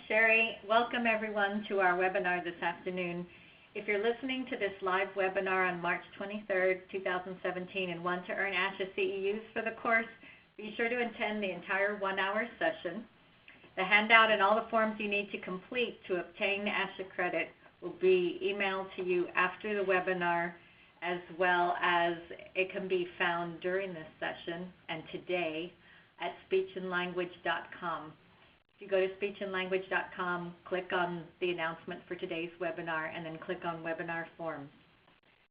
Sherry. Welcome everyone to our webinar this afternoon. If you're listening to this live webinar on March 23rd, 2017 and want to earn ASHA CEUs for the course, be sure to attend the entire 1-hour session. The handout and all the forms you need to complete to obtain ASHA credit will be emailed to you after the webinar, as well as it can be found during this session and today at speechandlanguage.com. If you go to speechandlanguage.com, click on the announcement for today's webinar, and then click on Webinar Forms.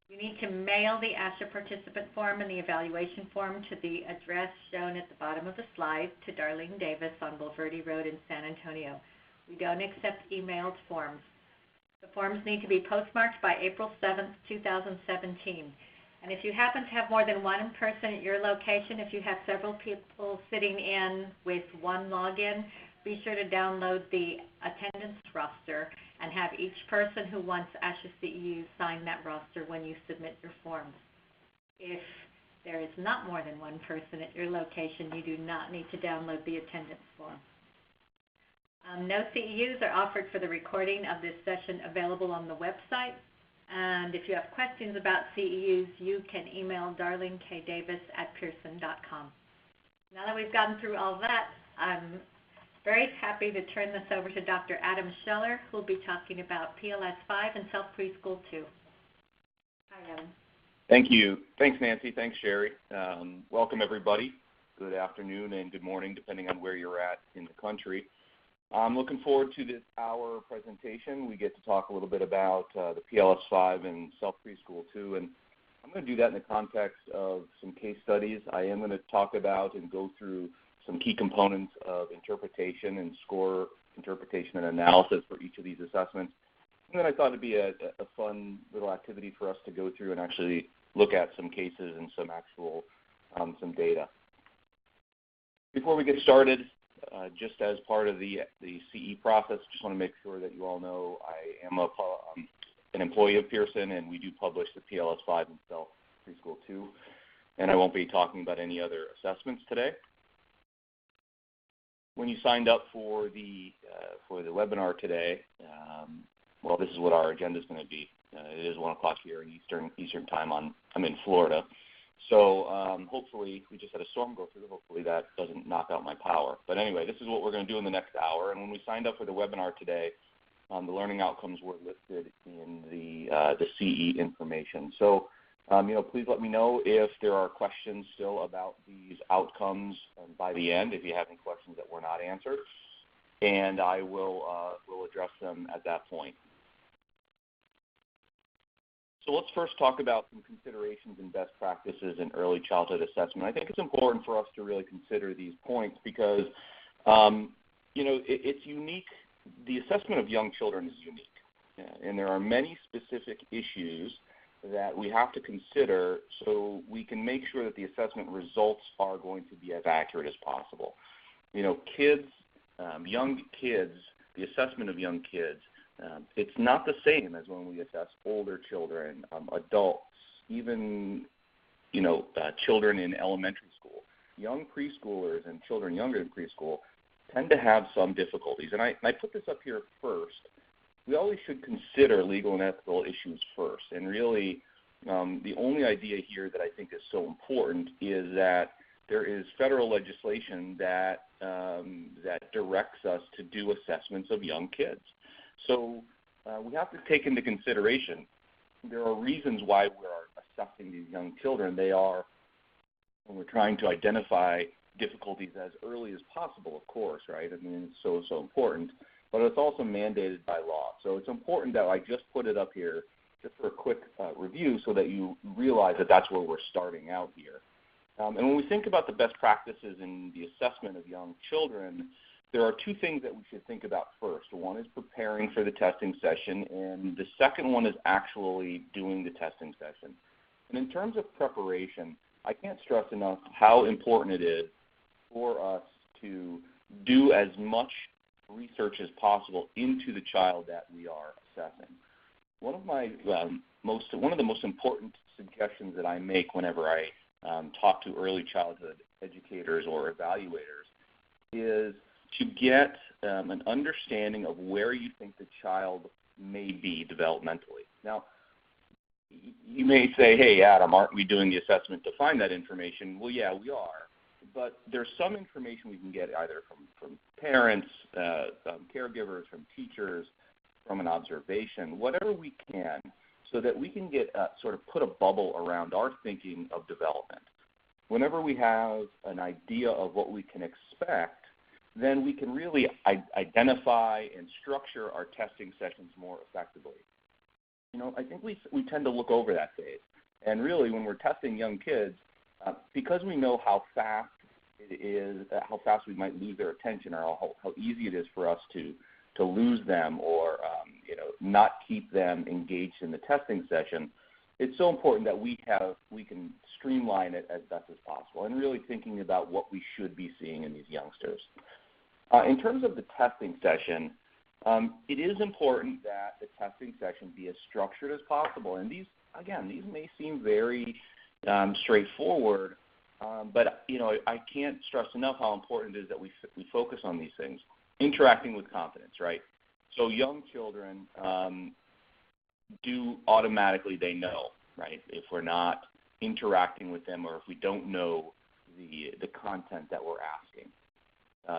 You need to mail the ASHA participant form and the evaluation form to the address shown at the bottom of the slide to Darlene Davis on Bulverde Road in San Antonio. We don't accept emailed forms. The forms need to be postmarked by April 7th, 2017. And if you happen to have more than one person at your location, if you have several people sitting in with one login, be sure to download the attendance roster and have each person who wants ASHA CEUs sign that roster when you submit your forms. If there is not more than one person at your location, you do not need to download the attendance form. No CEUs are offered for the recording of this session available on the website. And if you have questions about CEUs, you can email darlenekdavis@pearson.com. Now that we've gotten through all that, I'm very happy to turn this over to Dr. Adam Scheller, who will be talking about PLS-5 and CELF Preschool-2. Hi, Adam. Thank you. Thanks, Nancy. Thanks, Sherry. Welcome, everybody. Good afternoon and good morning, depending on where you're at in the country. I'm looking forward to this hour presentation. We get to talk a little bit about the PLS-5 and CELF Preschool-2, and I'm going to do that in the context of some case studies. I am going to talk about and go through some key components of interpretation and score interpretation and analysis for each of these assessments. And then I thought it'd be a fun little activity for us to go through and actually look at some cases and some actual some data. Before we get started, just as part of the CE process, just want to make sure that you all know I am an employee of Pearson, and we do publish the PLS-5 and CELF Preschool-2, and I won't be talking about any other assessments today. When you signed up for the webinar today, well, this is what our agenda is going to be. It is 1 o'clock here in Eastern time. I'm in Florida. So hopefully, we just had a storm go through. Hopefully that doesn't knock out my power. But anyway, this is what we're going to do in the next hour. And when we signed up for the webinar today, the learning outcomes were listed in the CE information. So please let me know if there are questions still about these outcomes by the end, if you have any questions that were not answered. And I will address them at that point. So let's first talk about some considerations and best practices in early childhood assessment. I think it's important for us to really consider these points because, it's unique. The assessment of young children is unique, and there are many specific issues that we have to consider so we can make sure that the assessment results are going to be as accurate as possible. Young kids, the assessment of young kids, it's not the same as when we assess older children, adults, even, children in elementary school. Young preschoolers and children younger than preschool tend to have some difficulties. And I put this up here first. We always should consider legal and ethical issues first. And really, the only idea here that I think is so important is that there is federal legislation that directs us to do assessments of young kids. So we have to take into consideration there are reasons why we're assessing these young children. They are, when we're trying to identify difficulties as early as possible, of course, right? I mean, it's so important. But it's also mandated by law. So it's important that I just put it up here just for a quick review so that you realize that that's where we're starting out here. And when we think about the best practices in the assessment of young children, there are two things that we should think about first. One is preparing for the testing session, and the second one is actually doing the testing session. And in terms of preparation, I can't stress enough how important it is for us to do as much research as possible into the child that we are assessing. One of the most important suggestions that I make whenever I talk to early childhood educators or evaluators is to get an understanding of where you think the child may be developmentally. Now, you may say, hey, Adam, aren't we doing the assessment to find that information? Well, yeah, we are. But there's some information we can get either from parents, caregivers, from teachers, from an observation, whatever we can, so that we can get sort of put a bubble around our thinking of development. Whenever we have an idea of what we can expect, then we can really identify and structure our testing sessions more effectively. You know, I think we tend to look over that phase. And really, when we're testing young kids, because we know how fast it is, how fast we might lose their attention, or how easy it is for us to lose them, or not keep them engaged in the testing session, it's so important that we can streamline it as best as possible, and really thinking about what we should be seeing in these youngsters. In terms of the testing session, it is important that the testing session be as structured as possible. And these may seem very straightforward, but I can't stress enough how important it is that we focus on these things. Interacting with confidence, right? So young children do automatically, they know, right? If we're not interacting with them, or if we don't know the content that we're asking.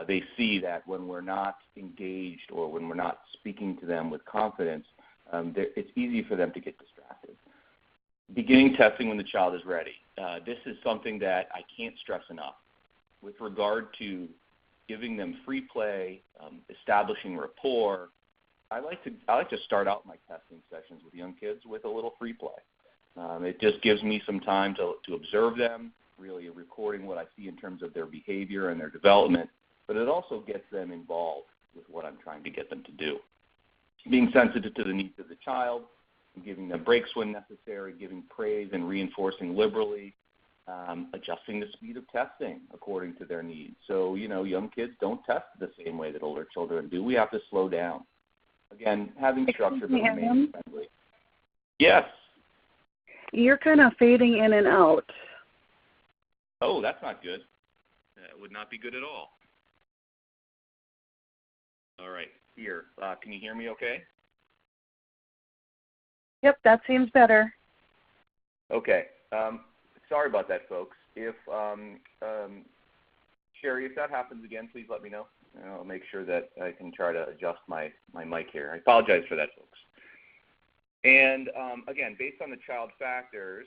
They see that when we're not engaged, or when we're not speaking to them with confidence, it's easy for them to get distracted. Beginning testing when the child is ready. This is something that I can't stress enough. With regard to giving them free play, establishing rapport, I like to start out my testing sessions with young kids with a little free play. It just gives me some time to observe them, really recording what I see in terms of their behavior and their development, but it also gets them involved with what I'm trying to get them to do. Being sensitive to the needs of the child, giving them breaks when necessary, giving praise and reinforcing liberally, adjusting the speed of testing according to their needs. So, young kids don't test the same way that older children do. We have to slow down. Again, having structure but remaining friendly. Yes. You're kind of fading in and out. Oh, that's not good. That would not be good at all. All right, here. Can you hear me okay? Yep, that seems better. Okay. Sorry about that, folks. If Sherry, if that happens again, please let me know. I'll make sure that I can try to adjust my mic here. I apologize for that, folks. And again, based on the child factors,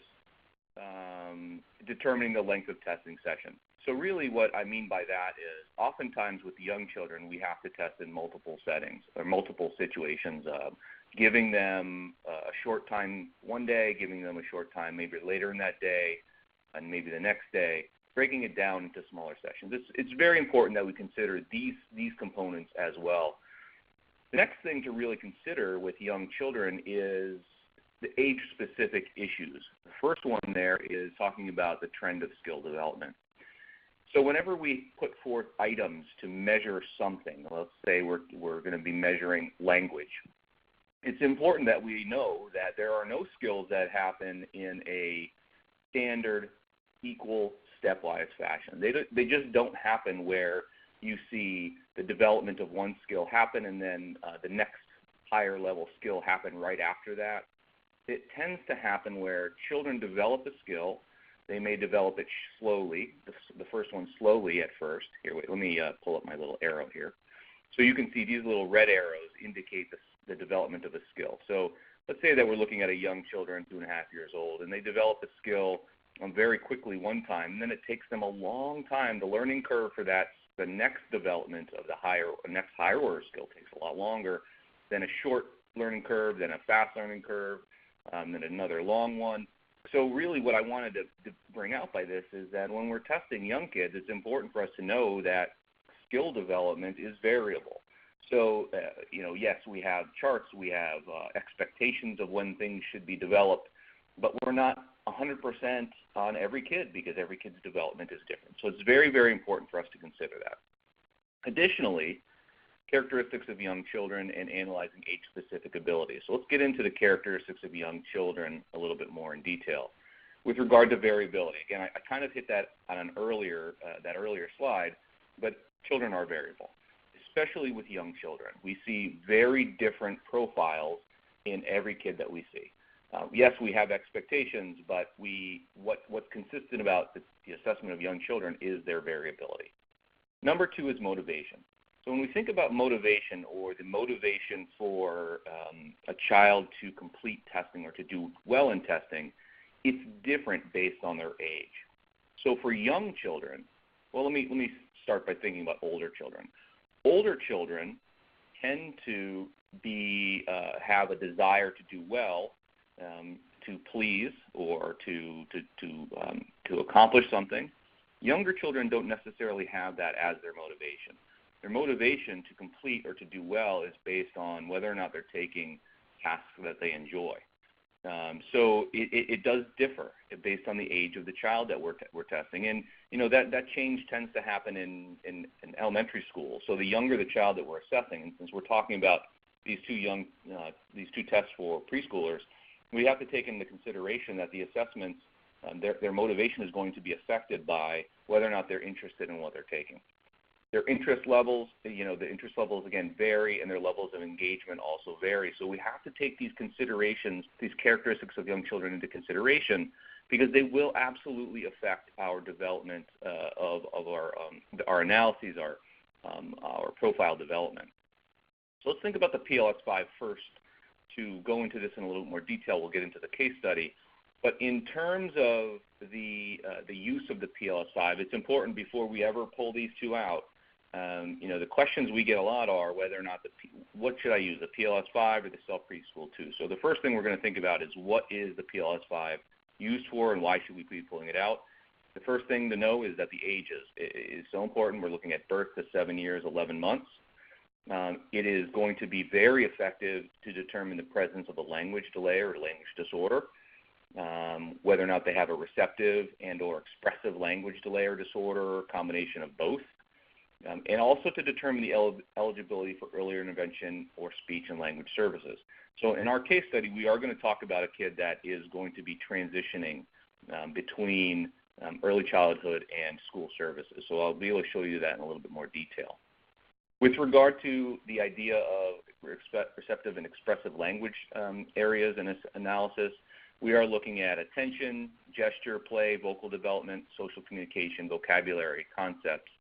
determining the length of testing session. So really what I mean by that is oftentimes with young children, we have to test in multiple settings or multiple situations, giving them a short time one day, giving them a short time maybe later in that day, and maybe the next day, breaking it down into smaller sessions. It's very important that we consider these components as well. The next thing to really consider with young children is the age-specific issues. The first one there is talking about the trend of skill development. So whenever we put forth items to measure something, let's say we're going to be measuring language, it's important that we know that there are no skills that happen in a standard, equal, stepwise fashion. They just don't happen where you see the development of one skill happen and then the next higher level skill happen right after that. It tends to happen where children develop a skill. They may develop it slowly, the first one slowly at first. Here, wait, let me pull up my little arrow here. So you can see these little red arrows indicate the development of a skill. So let's say that we're looking at a young children, 2.5 years old, and they develop a skill very quickly one time, and then it takes them a long time. The learning curve for that, the next development of the next higher order skill takes a lot longer than a short learning curve, then a fast learning curve, then another long one. So really what I wanted to bring out by this is that when we're testing young kids, it's important for us to know that skill development is variable. So, yes, we have charts, we have expectations of when things should be developed, but we're not 100% on every kid because every kid's development is different. So it's very, very important for us to consider that. Additionally, characteristics of young children and analyzing age-specific abilities. So let's get into the characteristics of young children a little bit more in detail. With regard to variability, again, I kind of hit that on that earlier slide, but children are variable. especially with young children. We see very different profiles in every kid that we see. Yes, we have expectations, but what's consistent about the assessment of young children is their variability. Number two is motivation. So when we think about motivation, or the motivation for a child to complete testing or to do well in testing, it's different based on their age. So for young children, well, let me start by thinking about older children. Older children tend to have a desire to do well, to please, or to accomplish something. Younger children don't necessarily have that as their motivation. Their motivation to complete or to do well is based on whether or not they're taking tasks that they enjoy. So it does differ based on the age of the child that we're testing. And, that change tends to happen in elementary school. So the younger the child that we're assessing, and since we're talking about these two tests for preschoolers, we have to take into consideration that the assessments, their motivation is going to be affected by whether or not they're interested in what they're taking. Their interest levels, again, vary, and their levels of engagement also vary. So we have to take these considerations, these characteristics of young children into consideration, because they will absolutely affect our development of our analyses, our profile development. So let's think about the PLS-5 first. To go into this in a little more detail, we'll get into the case study. But in terms of the use of the PLS-5, it's important before we ever pull these two out. The questions we get a lot are whether or not what should I use, the PLS-5 or the CELF Preschool-2? So the first thing we're going to think about is what is the PLS-5 used for, and why should we be pulling it out? The first thing to know is that the age is so important. We're looking at birth to 7 years, 11 months. It is going to be very effective to determine the presence of a language delay or language disorder, whether or not they have a receptive and or expressive language delay or disorder, or a combination of both, and also to determine the eligibility for earlier intervention or speech and language services. So in our case study, we are going to talk about a kid that is going to be transitioning between early childhood and school services. So I'll be able to show you that in a little bit more detail. With regard to the idea of receptive and expressive language areas in this analysis, we are looking at attention, gesture, play, vocal development, social communication, vocabulary, concepts,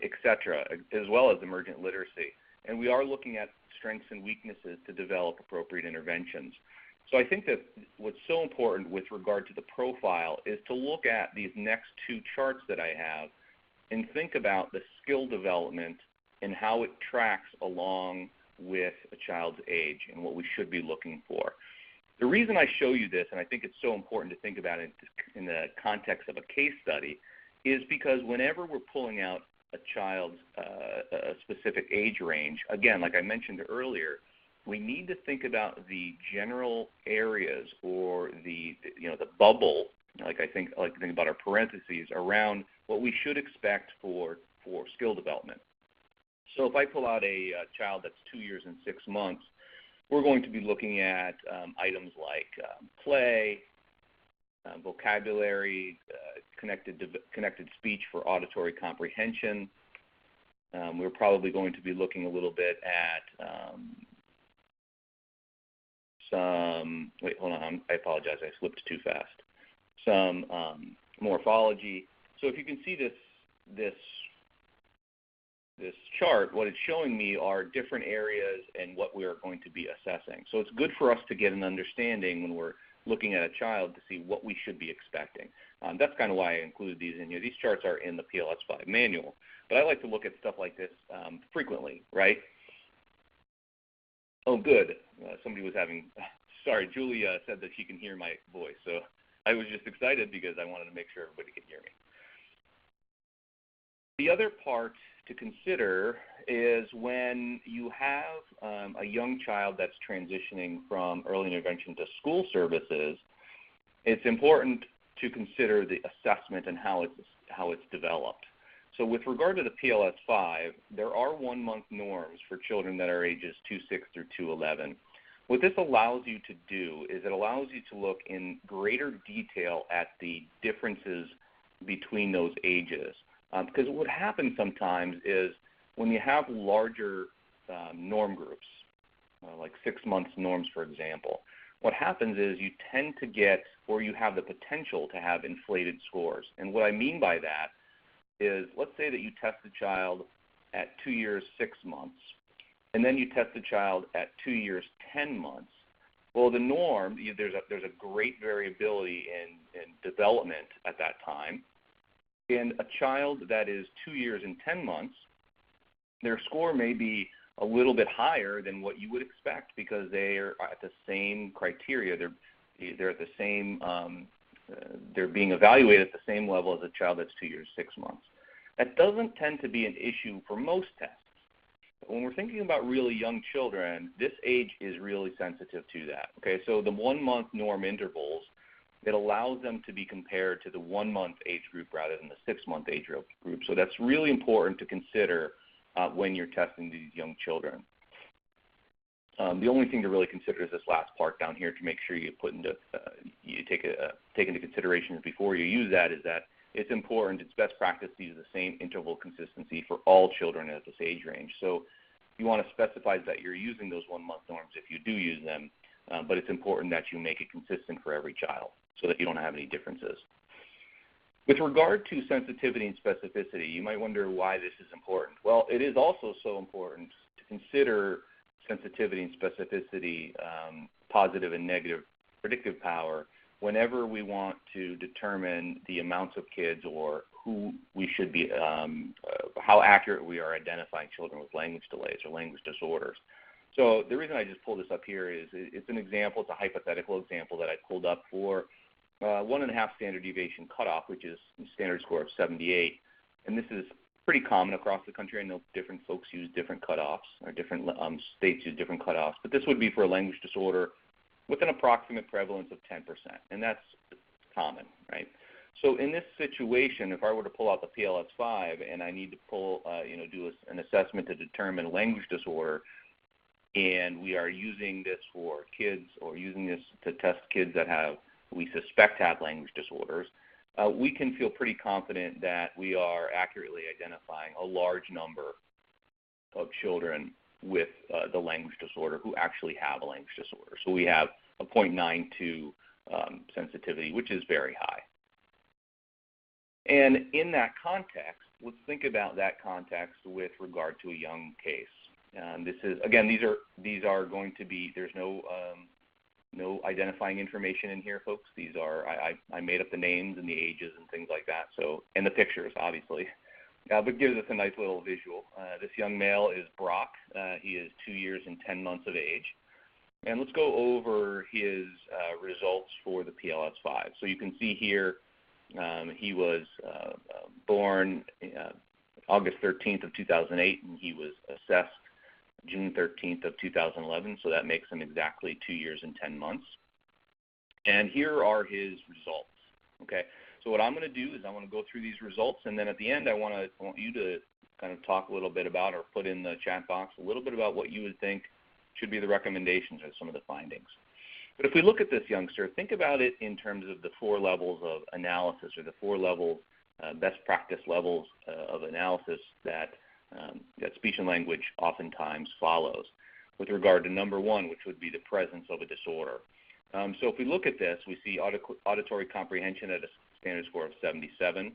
etc., as well as emergent literacy. And we are looking at strengths and weaknesses to develop appropriate interventions. So I think that what's so important with regard to the profile is to look at these next two charts that I have and think about the skill development and how it tracks along with a child's age and what we should be looking for. The reason I show you this, and I think it's so important to think about it in the context of a case study, is because whenever we're pulling out a child's a specific age range, again, like I mentioned earlier, we need to think about the general areas or the bubble, like to think about our parentheses around what we should expect for skill development. So if I pull out a child that's 2 years and 6 months, we're going to be looking at items like play, vocabulary, connected speech for auditory comprehension. We're probably going to be looking a little bit at I apologize, I slipped too fast. Some morphology. So if you can see this chart, what it's showing me are different areas and what we are going to be assessing. So it's good for us to get an understanding when we're looking at a child to see what we should be expecting. That's kind of why I included these in here. These charts are in the PLS-5 manual, but I like to look at stuff like this frequently, right? Oh, good. Somebody was sorry, Julia said that she can hear my voice, so I was just excited because I wanted to make sure everybody could hear me. The other part to consider is when you have a young child that's transitioning from early intervention to school services, it's important to consider the assessment and how it's developed. So with regard to the PLS-5, there are 1-month norms for children that are ages 2-6 through 2-11. What this allows you to do is it allows you to look in greater detail at the differences between those ages. Because what happens sometimes is when you have larger norm groups, like 6 months norms, for example, what happens is you tend to get, or you have the potential to have, inflated scores. And what I mean by that is, let's say that you test a child at 2 years, 6 months, and then you test a child at 2 years, 10 months. Well, the norm, there's a great variability in development at that time. And a child that is 2 years and 10 months, their score may be a little bit higher than what you would expect because they are at the same criteria. They're at the same, they're being evaluated at the same level as a child that's 2 years, 6 months. That doesn't tend to be an issue for most tests. But when we're thinking about really young children, this age is really sensitive to that. Okay, so the 1 month norm intervals, it allows them to be compared to the 1 month age group rather than the 6 month age group. So that's really important to consider when you're testing these young children. The only thing to really consider is this last part down here to make sure you put into you take into consideration before you use that, is that it's important, it's best practice to use the same interval consistency for all children at this age range. So you want to specify that you're using those 1 month norms if you do use them, but it's important that you make it consistent for every child so that you don't have any differences. With regard to sensitivity and specificity, you might wonder why this is important. Well, it is also so important to consider sensitivity and specificity, positive and negative predictive power, whenever we want to determine the amounts of kids or who we should be, how accurate we are identifying children with language delays or language disorders. So the reason I just pulled this up here is it's an example, it's a hypothetical example that I pulled up for 1.5 standard deviation cutoff, which is a standard score of 78. And this is pretty common across the country. I know different folks use different cutoffs, or different states use different cutoffs, but this would be for a language disorder with an approximate prevalence of 10%, and that's common, right? So in this situation, if I were to pull out the PLS-5 and I need to pull, do an assessment to determine language disorder, and we are using this for kids or using this to test kids that we suspect have language disorders, we can feel pretty confident that we are accurately identifying a large number of children with the language disorder who actually have a language disorder. So we have a 0.92 sensitivity, which is very high. And in that context, let's think about that context with regard to a young case. This is, again, these are going to be, there's no identifying information in here, folks. These are, I made up the names and the ages and things like that, so, and the pictures, obviously. But gives us a nice little visual. This young male is Brock. He is 2 years and 10 months of age. And let's go over his results for the PLS-5. So you can see here he was born August 13th of 2008, and he was assessed June 13th of 2011, so that makes him exactly 2 years and 10 months. And here are his results, okay? So what I'm going to do is I want to go through these results, and then at the end I want you to kind of talk a little bit about, or put in the chat box a little bit about what you would think should be the recommendations or some of the findings. But if we look at this youngster, think about it in terms of the 4 levels of analysis, or the 4 levels, best practice levels of analysis that speech and language oftentimes follows, with regard to number 1, which would be the presence of a disorder. So if we look at this, we see auditory comprehension at a standard score of 77,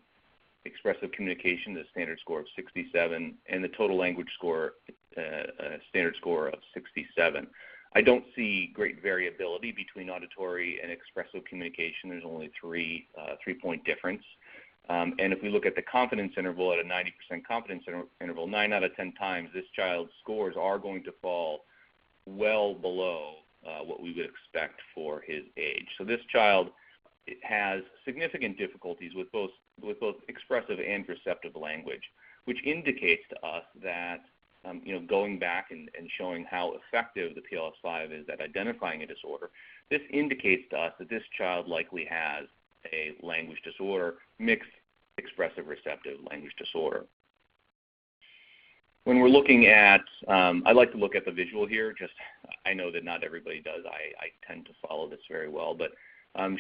expressive communication at a standard score of 67, and the total language score, standard score of 67. I don't see great variability between auditory and expressive communication. There's only 3-point difference. And if we look at the confidence interval at a 90% confidence interval, 9 out of 10 times this child's scores are going to fall well below what we would expect for his age. So this child has significant difficulties with both expressive and receptive language, which indicates to us that going back and showing how effective the PLS-5 is at identifying a disorder, this indicates to us that this child likely has a language disorder, mixed expressive receptive language disorder. When we're looking at, I like to look at the visual here, I know that not everybody does, I tend to follow this very well, but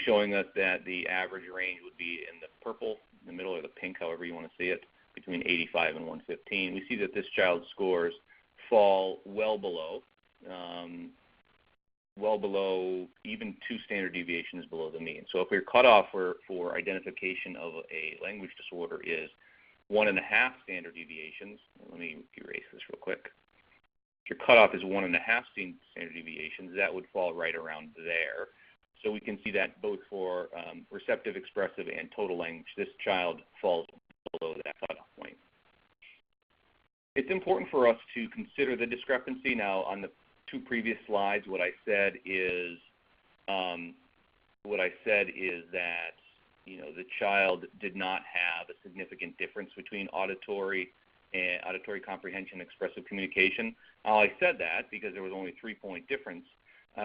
showing us that the average range would be in the purple, in the middle, or the pink, however you want to see it, between 85 and 115. We see that this child's scores fall well below even 2 standard deviations below the mean. So if your cutoff for identification of a language disorder is 1.5 standard deviations, let me erase this real quick. If your cutoff is 1.5 standard deviations, that would fall right around there. So we can see that both for receptive, expressive, and total language, this child falls below that cutoff point. It's important for us to consider the discrepancy. Now, on the 2 previous slides, what I said is that the child did not have a significant difference between auditory comprehension, expressive communication. I said that because there was only a 3-point difference,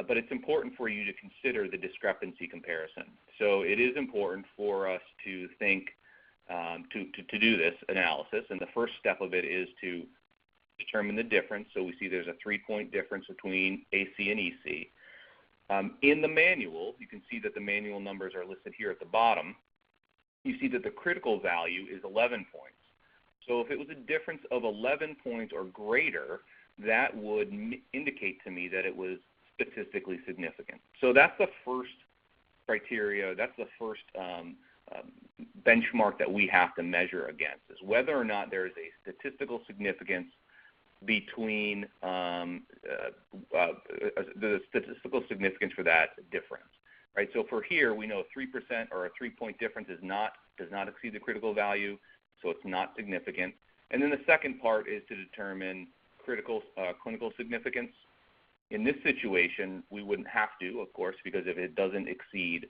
but it's important for you to consider the discrepancy comparison. So it is important for us to think to do this analysis, and the first step of it is to determine the difference. So we see there's a 3-point difference between AC and EC. In the manual, you can see that the manual numbers are listed here at the bottom. You see that the critical value is 11 points. So if it was a difference of 11 points or greater, that would indicate to me that it was statistically significant. So that's the first criteria, that's the first benchmark that we have to measure against, is whether or not there is a statistical significance between the statistical significance for that difference, right? So for here, we know 3% or a 3-point difference does not exceed the critical value, so it's not significant. And then the second part is to determine clinical significance. In this situation, we wouldn't have to, of course, because if it doesn't exceed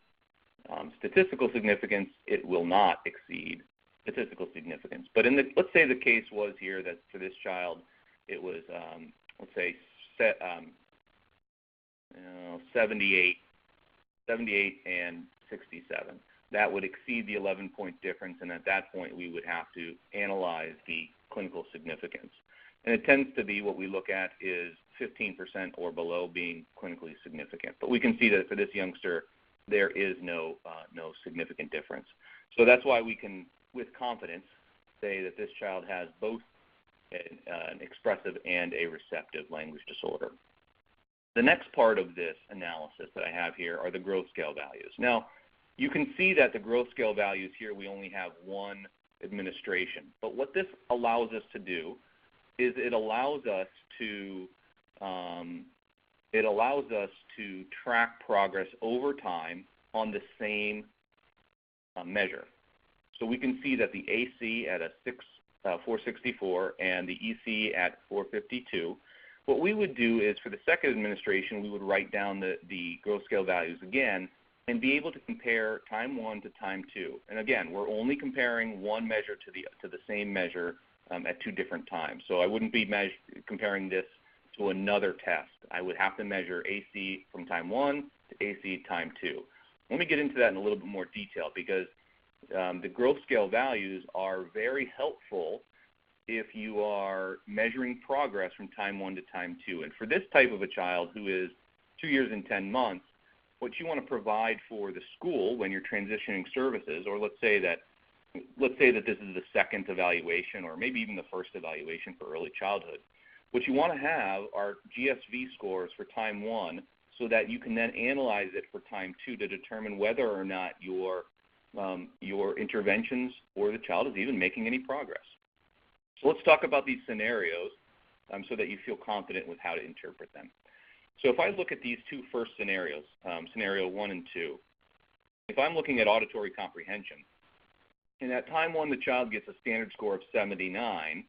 statistical significance, it will not exceed statistical significance. But let's say the case was here that for this child, it was, let's say, 78 and 67. That would exceed the 11-point difference, and at that point, we would have to analyze the clinical significance. And it tends to be what we look at is 15% or below being clinically significant. But we can see that for this youngster, there is no significant difference. So that's why we can, with confidence, say that this child has both an expressive and a receptive language disorder. The next part of this analysis that I have here are the growth scale values. Now, you can see that the growth scale values here, we only have 1 administration. But what this allows us to do is it allows us to track progress over time on the same measure. So we can see that the AC at a 464 and the EC at 452. What we would do is for the second administration, we would write down the growth scale values again and be able to compare time 1 to time 2. And again, we're only comparing one measure to the same measure at 2 different times. So I wouldn't be comparing this to another test. I would have to measure AC from time 1 to AC time 2. Let me get into that in a little bit more detail because the growth scale values are very helpful if you are measuring progress from time 1 to time 2. And for this type of a child who is 2 years and 10 months, what you want to provide for the school when you're transitioning services, or let's say that this is the second evaluation or maybe even the first evaluation for early childhood, what you want to have are GSV scores for time 1 so that you can then analyze it for time 2 to determine whether or not your interventions or the child is even making any progress. So let's talk about these scenarios so that you feel confident with how to interpret them. So if I look at these 2 first scenarios, scenario 1 and 2, if I'm looking at auditory comprehension, and at time 1 the child gets a standard score of 79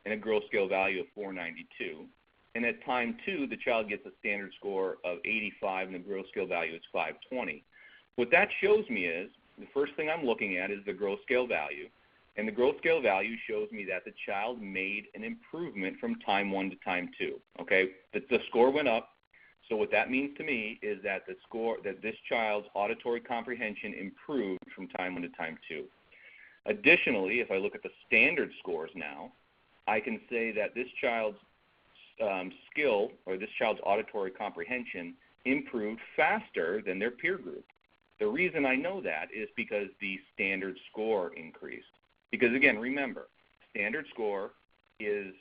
and a growth scale value of 492, and at time 2 the child gets a standard score of 85 and the growth scale value is 520. What that shows me is the first thing I'm looking at is the growth scale value, and the growth scale value shows me that the child made an improvement from time 1 to time 2. Okay, the score went up. So what that means to me is that this child's auditory comprehension improved from time 1 to time 2. Additionally, if I look at the standard scores now, I can say that this child's skill or this child's auditory comprehension improved faster than their peer group. The reason I know that is because the standard score increased. Because again, remember, standard score is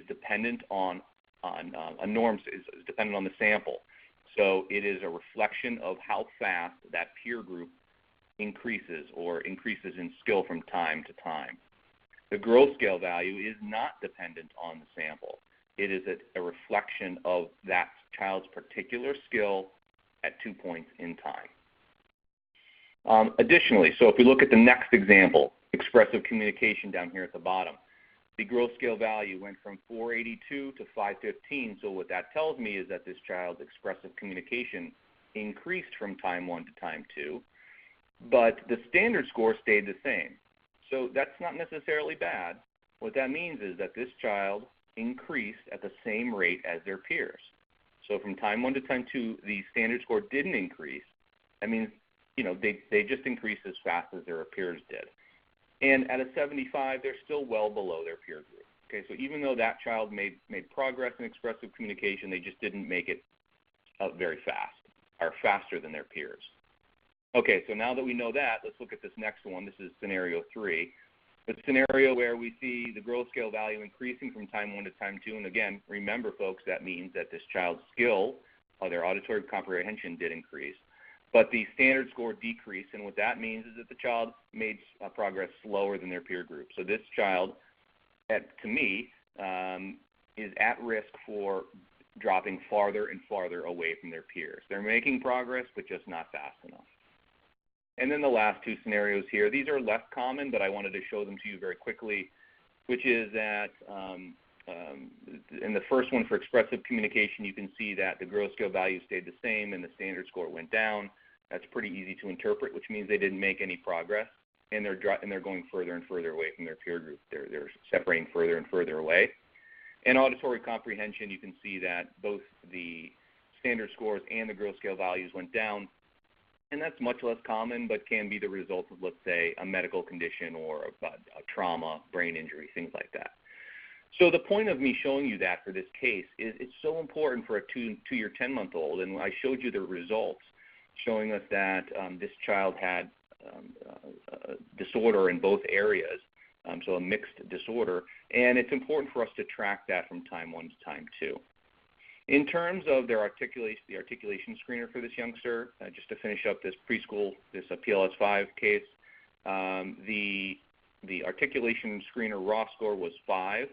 dependent on a norm, is dependent on the sample. So it is a reflection of how fast that peer group increases in skill from time to time. The growth scale value is not dependent on the sample. It is a reflection of that child's particular skill at 2 points in time. Additionally, so if we look at the next example, expressive communication down here at the bottom, the growth scale value went from 482 to 515. So what that tells me is that this child's expressive communication increased from time 1 to time 2, but the standard score stayed the same. So that's not necessarily bad. What that means is that this child increased at the same rate as their peers. So from time 1 to time 2, the standard score didn't increase. That means, they just increased as fast as their peers did. And at a 75, they're still well below their peer group. Okay, so even though that child made progress in expressive communication, they just didn't make it up very fast, or faster than their peers. Okay, so now that we know that, let's look at this next one. This is scenario 3. The scenario where we see the growth scale value increasing from time 1 to time 2. And again, remember, folks, that means that this child's skill, or their auditory comprehension, did increase. But the standard score decreased, and what that means is that the child made progress slower than their peer group. So this child, to me, is at risk for dropping farther and farther away from their peers. They're making progress, but just not fast enough. And then the last 2 scenarios here, these are less common, but I wanted to show them to you very quickly, which is that in the first one for expressive communication, you can see that the growth scale value stayed the same and the standard score went down. That's pretty easy to interpret, which means they didn't make any progress, and they're going further and further away from their peer group. They're separating further and further away. And auditory comprehension, you can see that both the standard scores and the growth scale values went down. And that's much less common, but can be the result of, let's say, a medical condition or a trauma, brain injury, things like that. So the point of me showing you that for this case is it's so important for a 2-year, 10-month-old, and I showed you the results showing us that this child had a disorder in both areas, so a mixed disorder, and it's important for us to track that from time 1 to time 2. In terms of their articulation, the articulation screener for this youngster, just to finish up this preschool, this PLS-5 case, the articulation screener raw score was 5.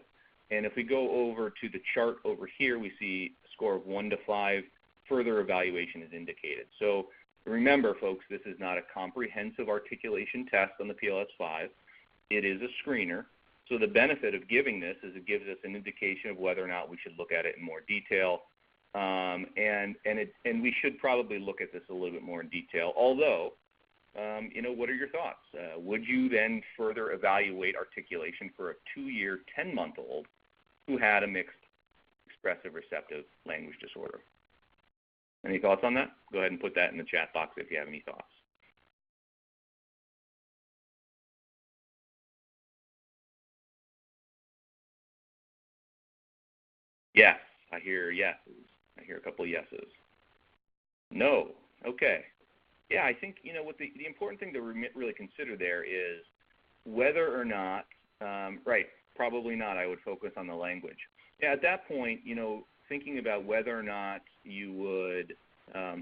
And if we go over to the chart over here, we see a score of 1 to 5. Further evaluation is indicated. So remember, folks, this is not a comprehensive articulation test on the PLS-5. It is a screener. So the benefit of giving this is it gives us an indication of whether or not we should look at it in more detail. And we should probably look at this a little bit more in detail. Although, what are your thoughts? Would you then further evaluate articulation for a 2-year, 10-month-old who had a mixed expressive receptive language disorder? Any thoughts on that? Go ahead and put that in the chat box if you have any thoughts. Yes, I hear yeses. I hear a couple of yeses. No. Okay. Yeah, I think, what the important thing to really consider there is whether or not, right, probably not, I would focus on the language. Yeah, at that point, thinking about whether or not you would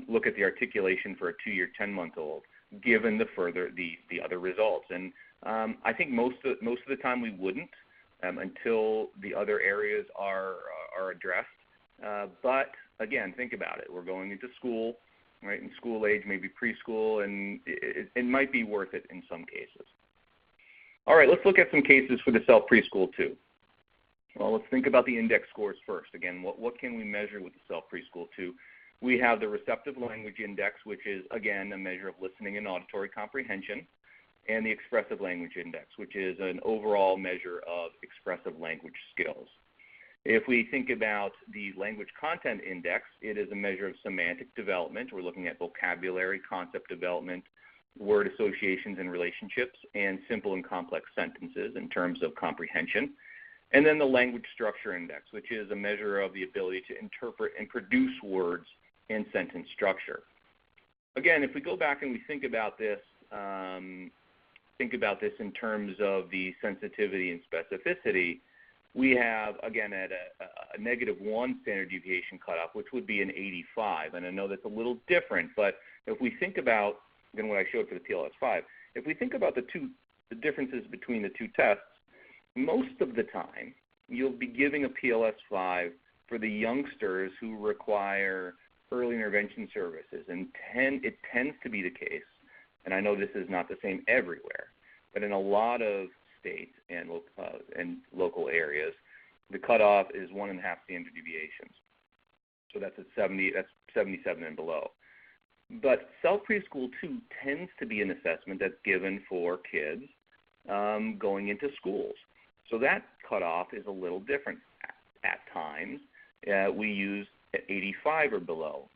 look at the articulation for a 2-year, 10-month-old, given the other results. And I think most of the time we wouldn't until the other areas are addressed. But again, think about it. We're going into school, right? In school age, maybe preschool, and it might be worth it in some cases. All right, let's look at some cases for the CELF Preschool-2. Well, let's think about the index scores first. Again, what can we measure with the CELF Preschool-2? We have the Receptive Language Index, which is, again, a measure of listening and auditory comprehension, and the Expressive Language Index, which is an overall measure of expressive language skills. If we think about the Language Content Index, it is a measure of semantic development. We're looking at vocabulary, concept development, word associations and relationships, and simple and complex sentences in terms of comprehension. And then the Language Structure Index, which is a measure of the ability to interpret and produce words and sentence structure. Again, if we go back and we think about this, think about this in terms of the sensitivity and specificity, we have, again, at a -1 standard deviation cutoff, which would be an 85. And I know that's a little different, but if we think about, again, what I showed for the PLS-5, if we think about the differences between the two tests, most of the time you'll be giving a PLS-5 for the youngsters who require early intervention services. And it tends to be the case, and I know this is not the same everywhere, but in a lot of states and local areas, the cutoff is 1.5 standard deviations. So that's at 77 and below. But CELF Preschool-2 tends to be an assessment that's given for kids going into schools. So that cutoff is a little different at times. We use 85 or below